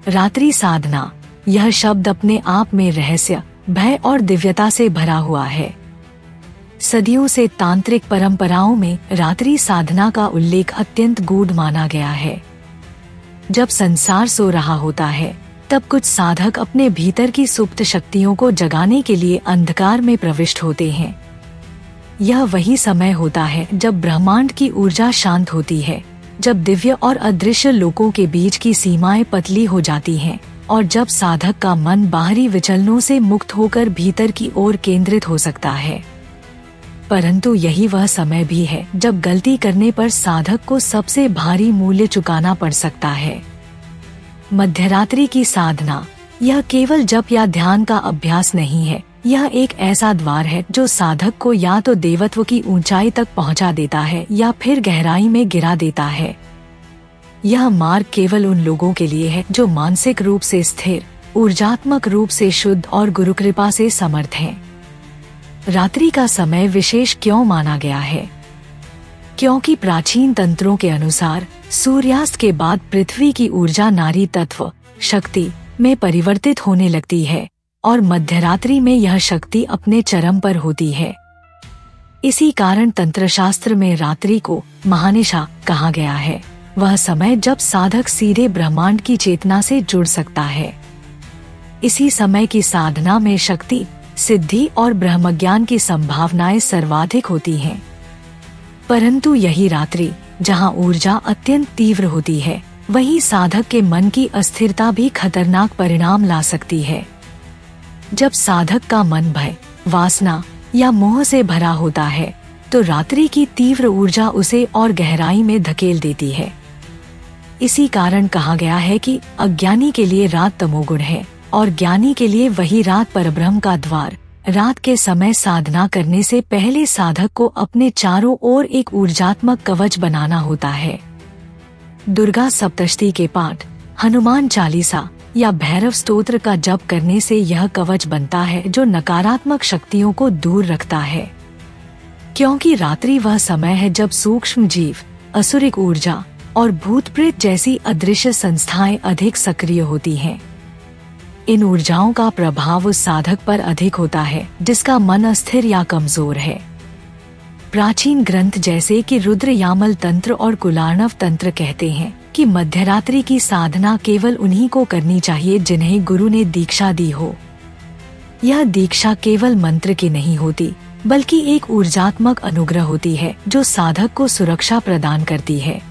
रात्रि साधना, यह शब्द अपने आप में रहस्य, भय और दिव्यता से भरा हुआ है। सदियों से तांत्रिक परंपराओं में रात्रि साधना का उल्लेख अत्यंत गूढ़ माना गया है। जब संसार सो रहा होता है, तब कुछ साधक अपने भीतर की सुप्त शक्तियों को जगाने के लिए अंधकार में प्रविष्ट होते हैं। यह वही समय होता है जब ब्रह्मांड की ऊर्जा शांत होती है, जब दिव्य और अदृश्य लोकों के बीच की सीमाएं पतली हो जाती हैं, और जब साधक का मन बाहरी विचलनों से मुक्त होकर भीतर की ओर केंद्रित हो सकता है। परंतु यही वह समय भी है जब गलती करने पर साधक को सबसे भारी मूल्य चुकाना पड़ सकता है। मध्यरात्रि की साधना, यह केवल जप या ध्यान का अभ्यास नहीं है। यह एक ऐसा द्वार है जो साधक को या तो देवत्व की ऊंचाई तक पहुंचा देता है या फिर गहराई में गिरा देता है। यह मार्ग केवल उन लोगों के लिए है जो मानसिक रूप से स्थिर, ऊर्जात्मक रूप से शुद्ध और गुरु कृपा से समर्थ हैं। रात्रि का समय विशेष क्यों माना गया है? क्योंकि प्राचीन तंत्रों के अनुसार सूर्यास्त के बाद पृथ्वी की ऊर्जा नारी तत्व शक्ति में परिवर्तित होने लगती है और मध्यरात्रि में यह शक्ति अपने चरम पर होती है। इसी कारण तंत्रशास्त्र में रात्रि को महानिशा कहा गया है, वह समय जब साधक सीधे ब्रह्मांड की चेतना से जुड़ सकता है। इसी समय की साधना में शक्ति, सिद्धि और ब्रह्मज्ञान की संभावनाएं सर्वाधिक होती हैं। परंतु यही रात्रि जहां ऊर्जा अत्यंत तीव्र होती है, वहीं साधक के मन की अस्थिरता भी खतरनाक परिणाम ला सकती है। जब साधक का मन भय, वासना या मोह से भरा होता है, तो रात्रि की तीव्र ऊर्जा उसे और गहराई में धकेल देती है। इसी कारण कहा गया है कि अज्ञानी के लिए रात तमोगुण है और ज्ञानी के लिए वही रात परब्रह्म का द्वार। रात के समय साधना करने से पहले साधक को अपने चारों ओर एक ऊर्जात्मक कवच बनाना होता है। दुर्गा सप्तशती के पाठ, हनुमान चालीसा या भैरव स्तोत्र का जप करने से यह कवच बनता है जो नकारात्मक शक्तियों को दूर रखता है। क्योंकि रात्रि वह समय है जब सूक्ष्म जीव, असुरिक ऊर्जा और भूत प्रेत जैसी अदृश्य संस्थाएं अधिक सक्रिय होती हैं। इन ऊर्जाओं का प्रभाव उस साधक पर अधिक होता है जिसका मन अस्थिर या कमजोर है। प्राचीन ग्रंथ जैसे कि रुद्र यामल तंत्र और कुलार्णव तंत्र कहते हैं कि मध्यरात्रि की साधना केवल उन्हीं को करनी चाहिए जिन्हें गुरु ने दीक्षा दी हो। यह दीक्षा केवल मंत्र की नहीं होती, बल्कि एक ऊर्जात्मक अनुग्रह होती है जो साधक को सुरक्षा प्रदान करती है।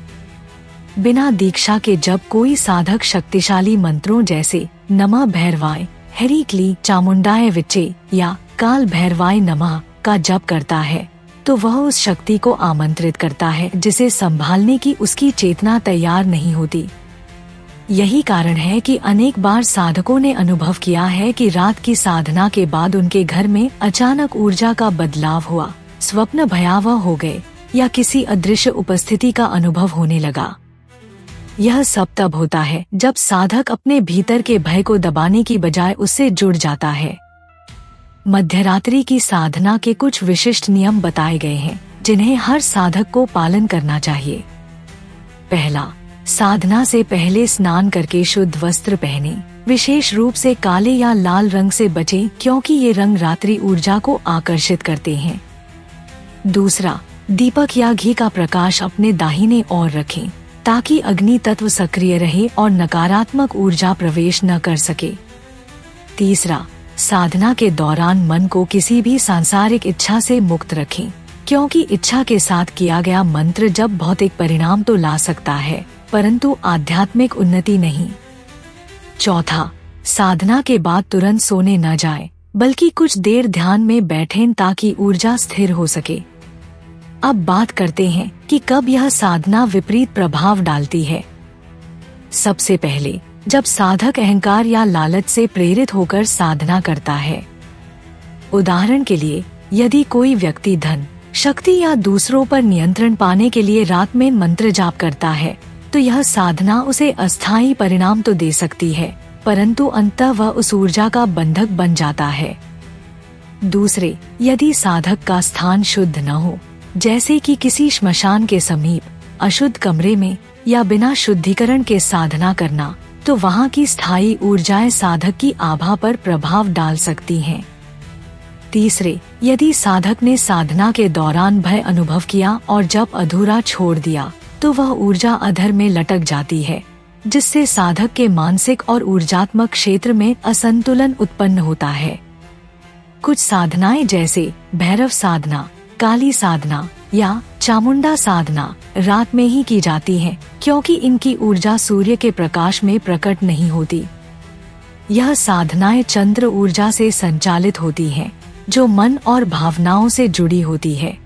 बिना दीक्षा के जब कोई साधक शक्तिशाली मंत्रों जैसे नमः भैरवाय, हरिक्ली चामुंडाय विचे या काल भैरवाय नमः का जप करता है, तो वह उस शक्ति को आमंत्रित करता है जिसे संभालने की उसकी चेतना तैयार नहीं होती। यही कारण है कि अनेक बार साधकों ने अनुभव किया है कि रात की साधना के बाद उनके घर में अचानक ऊर्जा का बदलाव हुआ, स्वप्न भयावह हो गए या किसी अदृश्य उपस्थिति का अनुभव होने लगा। यह सब तब होता है जब साधक अपने भीतर के भय को दबाने की बजाय उससे जुड़ जाता है। मध्यरात्रि की साधना के कुछ विशिष्ट नियम बताए गए हैं जिन्हें हर साधक को पालन करना चाहिए। पहला, साधना से पहले स्नान करके शुद्ध वस्त्र पहने। विशेष रूप से काले या लाल रंग से बचें क्योंकि ये रंग रात्रि ऊर्जा को आकर्षित करते हैं। दूसरा, दीपक या घी का प्रकाश अपने दाहिने ओर रखें ताकि अग्नि तत्व सक्रिय रहे और नकारात्मक ऊर्जा प्रवेश न कर सके। तीसरा, साधना के दौरान मन को किसी भी सांसारिक इच्छा से मुक्त रखें क्योंकि इच्छा के साथ किया गया मंत्र जब भौतिक परिणाम तो ला सकता है परंतु आध्यात्मिक उन्नति नहीं। चौथा, साधना के बाद तुरंत सोने न जाएं, बल्कि कुछ देर ध्यान में बैठें ताकि ऊर्जा स्थिर हो सके। अब बात करते हैं कि कब यह साधना विपरीत प्रभाव डालती है। सबसे पहले, जब साधक अहंकार या लालच से प्रेरित होकर साधना करता है। उदाहरण के लिए, यदि कोई व्यक्ति धन, शक्ति या दूसरों पर नियंत्रण पाने के लिए रात में मंत्र जाप करता है, तो यह साधना उसे अस्थायी परिणाम तो दे सकती है, परंतु अंततः वह उस ऊर्जा का बंधक बन जाता है। दूसरे, यदि साधक का स्थान शुद्ध न हो, जैसे कि किसी श्मशान के समीप, अशुद्ध कमरे में या बिना शुद्धिकरण के साधना करना, तो वहाँ की स्थायी ऊर्जाएं साधक की आभा पर प्रभाव डाल सकती हैं। तीसरे, यदि साधक ने साधना के दौरान भय अनुभव किया और जब अधूरा छोड़ दिया तो वह ऊर्जा अधर में लटक जाती है, जिससे साधक के मानसिक और ऊर्जात्मक क्षेत्र में असंतुलन उत्पन्न होता है। कुछ साधनाएं जैसे भैरव साधना, काली साधना या चामुंडा साधना रात में ही की जाती हैं, क्योंकि इनकी ऊर्जा सूर्य के प्रकाश में प्रकट नहीं होती। यह साधनाएं चंद्र ऊर्जा से संचालित होती हैं, जो मन और भावनाओं से जुड़ी होती है।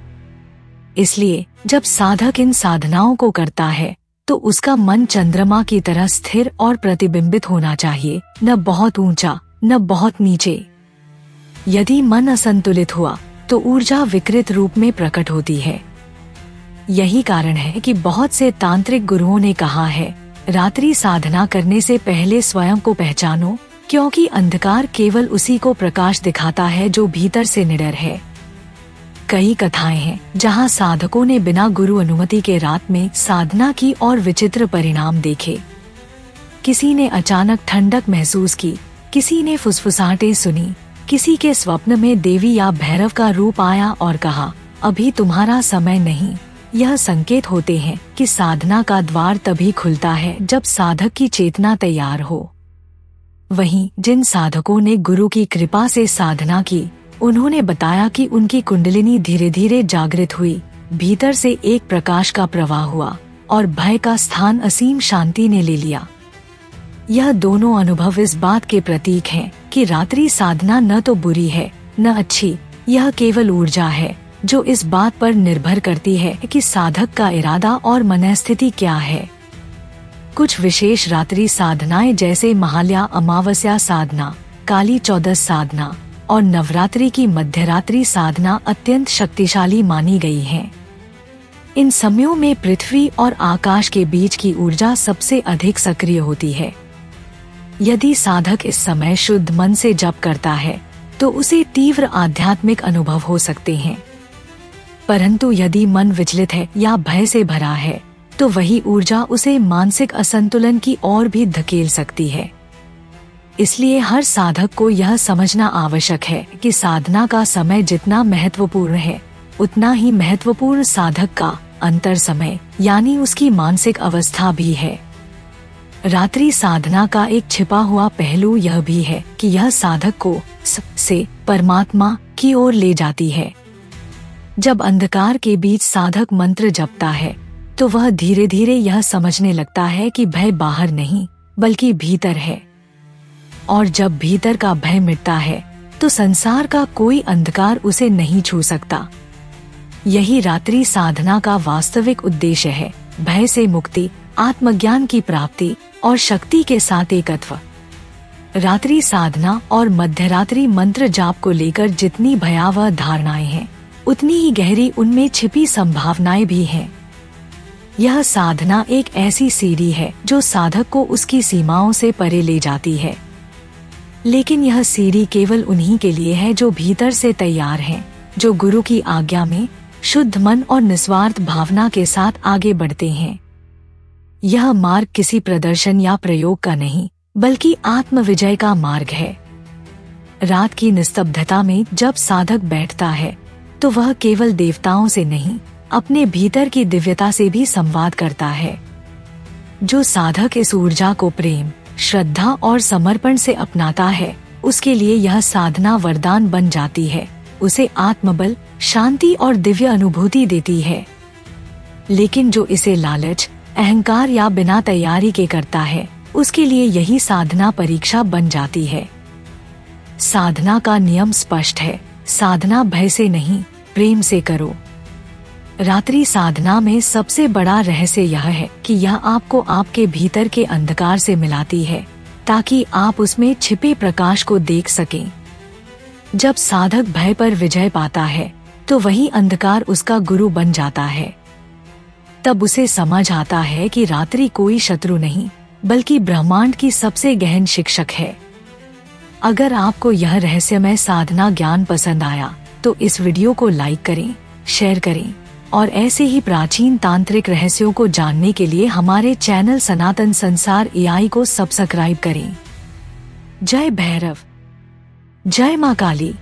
इसलिए जब साधक इन साधनाओं को करता है तो उसका मन चंद्रमा की तरह स्थिर और प्रतिबिंबित होना चाहिए, न बहुत ऊंचा न बहुत नीचे। यदि मन असंतुलित हुआ तो ऊर्जा विकृत रूप में प्रकट होती है। यही कारण है कि बहुत से तांत्रिक गुरुओं ने कहा है, रात्रि साधना करने से पहले स्वयं को पहचानो, क्योंकि अंधकार केवल उसी को प्रकाश दिखाता है जो भीतर से निडर है। कई कथाएं हैं जहां साधकों ने बिना गुरु अनुमति के रात में साधना की और विचित्र परिणाम देखे। किसी ने अचानक ठंडक महसूस की, किसी ने फुसफुसाहटें सुनी, किसी के स्वप्न में देवी या भैरव का रूप आया और कहा, अभी तुम्हारा समय नहीं। यह संकेत होते हैं कि साधना का द्वार तभी खुलता है जब साधक की चेतना तैयार हो। वहीं जिन साधकों ने गुरु की कृपा से साधना की, उन्होंने बताया कि उनकी कुंडलिनी धीरे धीरे जागृत हुई, भीतर से एक प्रकाश का प्रवाह हुआ और भय का स्थान असीम शांति ने ले लिया। यह दोनों अनुभव इस बात के प्रतीक हैं कि रात्रि साधना न तो बुरी है न अच्छी, यह केवल ऊर्जा है जो इस बात पर निर्भर करती है कि साधक का इरादा और मनस्थिति क्या है। कुछ विशेष रात्रि साधनाएं जैसे महालया अमावस्या साधना, काली चौदस साधना और नवरात्रि की मध्यरात्रि साधना अत्यंत शक्तिशाली मानी गई हैं। इन समयों में पृथ्वी और आकाश के बीच की ऊर्जा सबसे अधिक सक्रिय होती है। यदि साधक इस समय शुद्ध मन से जप करता है तो उसे तीव्र आध्यात्मिक अनुभव हो सकते हैं। परंतु यदि मन विचलित है या भय से भरा है तो वही ऊर्जा उसे मानसिक असंतुलन की ओर भी धकेल सकती है। इसलिए हर साधक को यह समझना आवश्यक है कि साधना का समय जितना महत्वपूर्ण है, उतना ही महत्वपूर्ण साधक का अंतर समय यानी उसकी मानसिक अवस्था भी है। रात्रि साधना का एक छिपा हुआ पहलू यह भी है कि यह साधक को से परमात्मा की ओर ले जाती है। जब अंधकार के बीच साधक मंत्र जपता है तो वह धीरे धीरे यह समझने लगता है कि भय बाहर नहीं बल्कि भीतर है, और जब भीतर का भय मिटता है तो संसार का कोई अंधकार उसे नहीं छू सकता। यही रात्रि साधना का वास्तविक उद्देश्य है, भय से मुक्ति, आत्मज्ञान की प्राप्ति और शक्ति के साथ एकत्व। रात्रि साधना और मध्यरात्रि मंत्र जाप को लेकर जितनी भयावह धारणाएं हैं, उतनी ही गहरी उनमें छिपी संभावनाएं भी हैं। यह साधना एक ऐसी सीढ़ी है जो साधक को उसकी सीमाओं से परे ले जाती है, लेकिन यह सीढ़ी केवल उन्हीं के लिए है जो भीतर से तैयार हैं, जो गुरु की आज्ञा में शुद्ध मन और निस्वार्थ भावना के साथ आगे बढ़ते हैं। यह मार्ग किसी प्रदर्शन या प्रयोग का नहीं बल्कि आत्मविजय का मार्ग है। रात की निस्तब्धता में जब साधक बैठता है तो वह केवल देवताओं से नहीं, अपने भीतर की दिव्यता से भी संवाद करता है। जो साधक इस ऊर्जा को प्रेम, श्रद्धा और समर्पण से अपनाता है, उसके लिए यह साधना वरदान बन जाती है, उसे आत्मबल, शांति और दिव्य अनुभूति देती है। लेकिन जो इसे लालच, अहंकार या बिना तैयारी के करता है, उसके लिए यही साधना परीक्षा बन जाती है। साधना का नियम स्पष्ट है, साधना भय से नहीं, प्रेम से करो। रात्रि साधना में सबसे बड़ा रहस्य यह है कि यह आपको आपके भीतर के अंधकार से मिलाती है, ताकि आप उसमें छिपे प्रकाश को देख सकें। जब साधक भय पर विजय पाता है तो वही अंधकार उसका गुरु बन जाता है। तब उसे समझ आता है कि रात्रि कोई शत्रु नहीं बल्कि ब्रह्मांड की सबसे गहन शिक्षक है। अगर आपको यह रहस्यमय साधना ज्ञान पसंद आया तो इस वीडियो को लाइक करें, शेयर करें और ऐसे ही प्राचीन तांत्रिक रहस्यों को जानने के लिए हमारे चैनल सनातन संसार एआई को सब्सक्राइब करें। जय भैरव, जय मां काली।